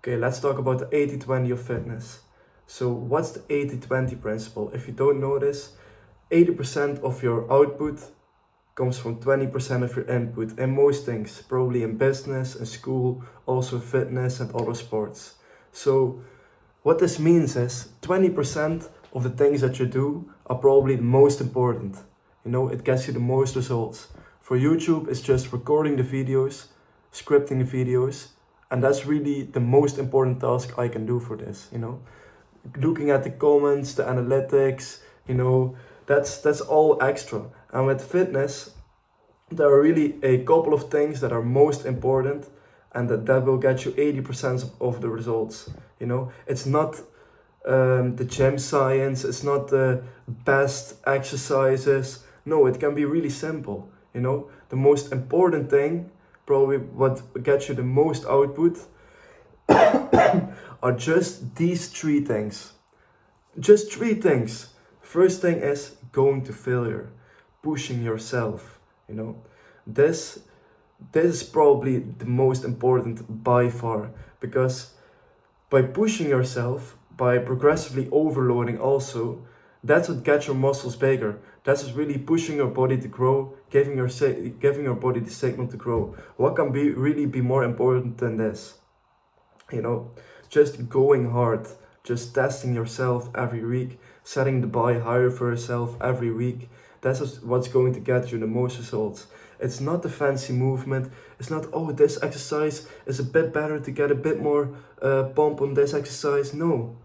Okay, let's talk about the 80-20 of fitness. So what's the 80-20 principle? If you don't know this, 80% of your output comes from 20% of your input in most things, probably in business, in school, also fitness and other sports. So what this means is 20% of the things that you do are probably the most important. You know, it gets you the most results. For YouTube, it's just recording the videos, scripting the videos, and that's really the most important task I can do for this, you know. Looking at the comments, the analytics, you know, that's all extra. And with fitness, there are really a couple of things that are most important and that will get you 80% of the results. You know, it's not the gym science, it's not the best exercises. No, it can be really simple. You know, the most important thing, probably what gets you the most output, are just these three things. Just three things. First thing is going to failure, pushing yourself. You know, this is probably the most important by far, because by pushing yourself, by progressively overloading also, that's what gets your muscles bigger. That's what's really pushing your body to grow, giving your body the signal to grow. What can really be more important than this? You know, just going hard, just testing yourself every week, setting the bar higher for yourself every week. That's what's going to get you the most results. It's not the fancy movement. It's not, oh, this exercise is a bit better to get a bit more pump on this exercise. No,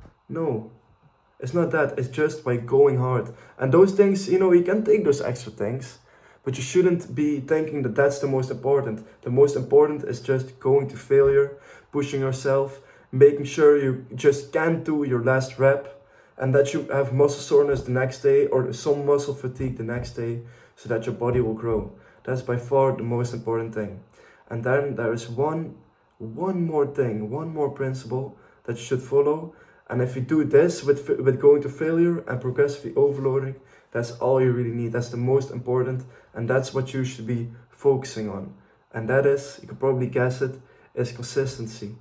it's not that. It's just by going hard. And those things, you know, you can take those extra things, but you shouldn't be thinking that that's the most important. The most important is just going to failure, pushing yourself, making sure you just can't do your last rep, and that you have muscle soreness the next day or some muscle fatigue the next day, so that your body will grow. That's by far the most important thing. And then there is one more thing, one more principle that you should follow. And if you do this with going to failure and progressively overloading, that's all you really need. That's the most important, and that's what you should be focusing on. And that is, you can probably guess it, is consistency.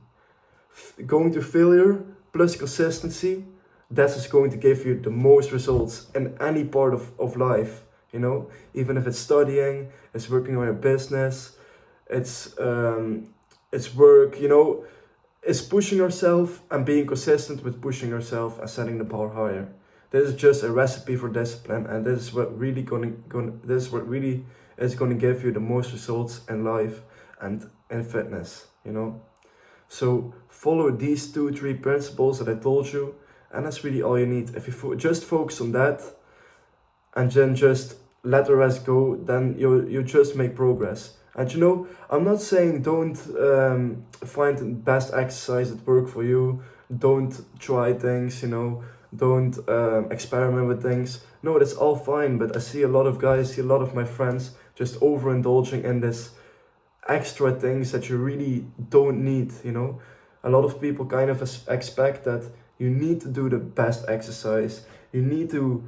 Going to failure plus consistency, that's what's going to give you the most results in any part of life. You know, even if it's studying, it's working on your business, it's work, you know, it's pushing yourself and being consistent with pushing yourself and setting the bar higher. This is just a recipe for discipline, and this is what really is gonna give you the most results in life and in fitness, you know. So follow these 2-3 principles that I told you, and that's really all you need. If you just focus on that, and then just let the rest go, then you just make progress. And you know, I'm not saying don't find the best exercise that work for you, don't try things, you know, don't experiment with things. No, that's all fine, but I see a lot of guys, see a lot of my friends just overindulging in this extra things that you really don't need, you know. A lot of people kind of expect that you need to do the best exercise, you need to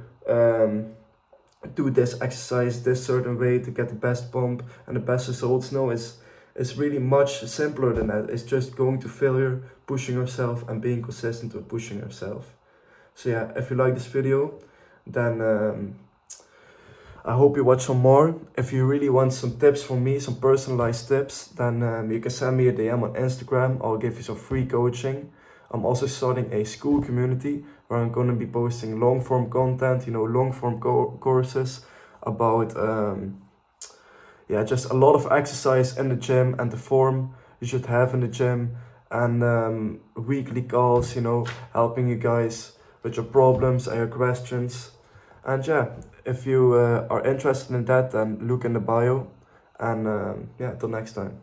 do this exercise this certain way to get the best pump and the best results. No, it's really much simpler than that. It's just going to failure, pushing yourself, and being consistent with pushing yourself. So yeah, if you like this video, then I hope you watch some more. If you really want some tips from me, some personalized tips, then you can send me a DM on Instagram. I'll give you some free coaching. I'm also starting a school community where I'm going to be posting long form content, you know, long form courses about, just a lot of exercise in the gym and the form you should have in the gym, and weekly calls, you know, helping you guys with your problems and your questions. And yeah, if you are interested in that, then look in the bio, and till next time.